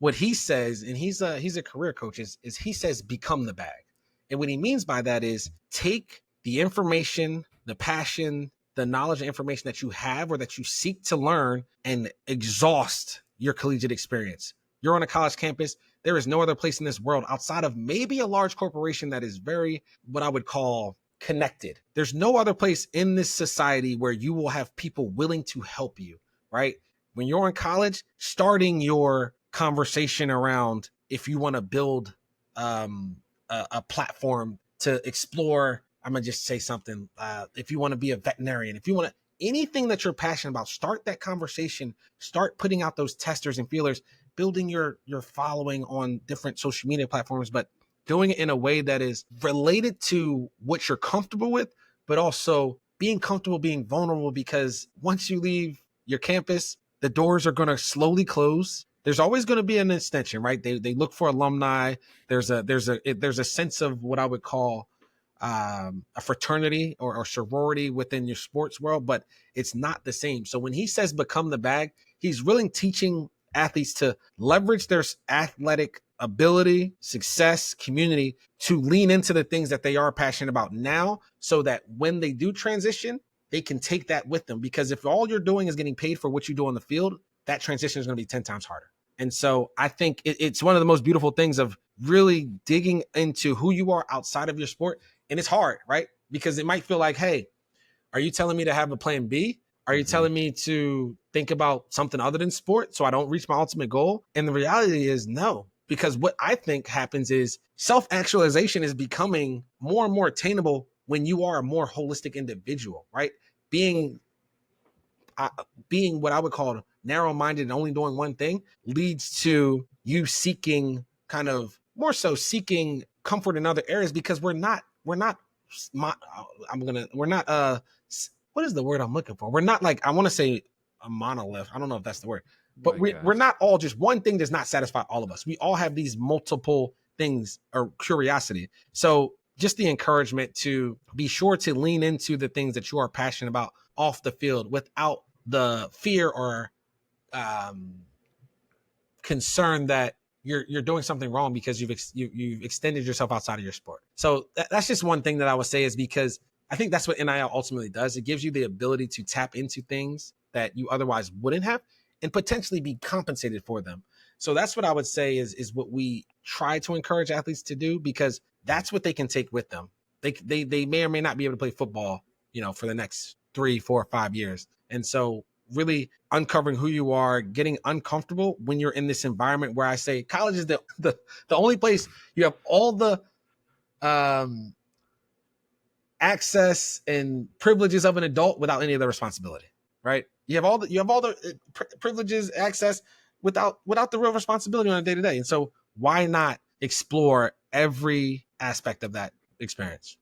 what he says, and he's a career coach, is he says become the bag. And what he means by that is take the information, the passion, the knowledge and information that you have or that you seek to learn and exhaust your collegiate experience. You're on a college campus. There is no other place in this world outside of maybe a large corporation that is very, what I would call, connected. There's no other place in this society where you will have people willing to help you, right? When you're in college, starting your conversation around if you want to build a platform to explore, I'm going to just say something. If you want to be a veterinarian, if you want to, anything that you're passionate about, start that conversation, start putting out those testers and feelers, building your following on different social media platforms, but doing it in a way that is related to what you're comfortable with, but also being comfortable being vulnerable, because once you leave your campus, the doors are going to slowly close. There's always going to be an extension, right? They look for alumni. There's a sense of what I would call a fraternity or sorority within your sports world, but it's not the same. So when he says become the bag, he's really teaching athletes to leverage their athletic ability, success, community to lean into the things that they are passionate about now, so that when they do transition, they can take that with them. Because if all you're doing is getting paid for what you do on the field, that transition is going to be 10 times harder. And so I think it's one of the most beautiful things of really digging into who you are outside of your sport. And it's hard, right? Because it might feel like, hey, are you telling me to have a plan B? Are you telling me to think about something other than sport so I don't reach my ultimate goal? And the reality is no, because what I think happens is self-actualization is becoming more and more attainable when you are a more holistic individual, right? Being what I would call narrow-minded and only doing one thing leads to you seeking kind of more so seeking comfort in other areas, because we're not what is the word I'm looking for? We're not like, I want to say a monolith. I don't know if that's the word, but we're not all just one thing does not satisfy all of us. We all have these multiple things or curiosity. So just the encouragement to be sure to lean into the things that you are passionate about off the field without the fear or concern that you're doing something wrong because you've extended yourself outside of your sport. So that's just one thing that I would say, is because I think that's what NIL ultimately does. It gives you the ability to tap into things that you otherwise wouldn't have and potentially be compensated for them. So that's what I would say is what we try to encourage athletes to do, because that's what they can take with them. They may or may not be able to play football, for the next 3, 4, 5 years. And so really uncovering who you are, getting uncomfortable when you're in this environment where I say college is the only place you have all the access and privileges of an adult without any of the responsibility, right? You have all the privileges, access without the real responsibility on a day-to-day. And so why not explore every aspect of that experience?